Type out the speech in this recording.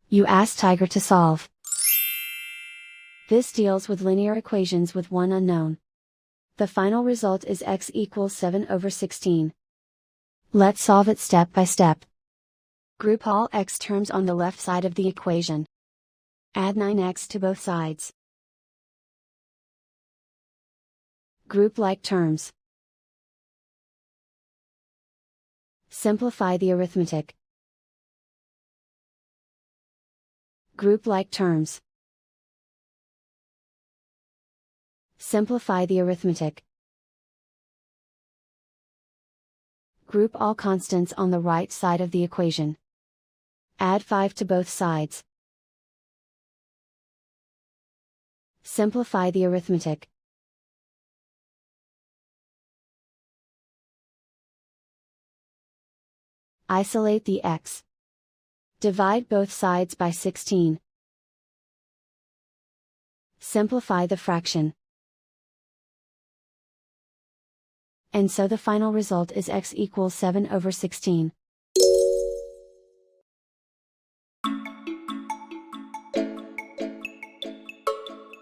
You ask Tiger to solve. This deals with linear equations with one unknown. The final result is x equals 7/16. Let's solve it step by step. Group all x terms on the left side of the equation. Add 9x to both sides. Group like terms. Simplify the arithmetic. Group like terms. Simplify the arithmetic. Group all constants on the right side of the equation. Add 5 to both sides. Simplify the arithmetic. Isolate the x. Divide both sides by 16. Simplify the fraction. And so the final result is x equals 7/16.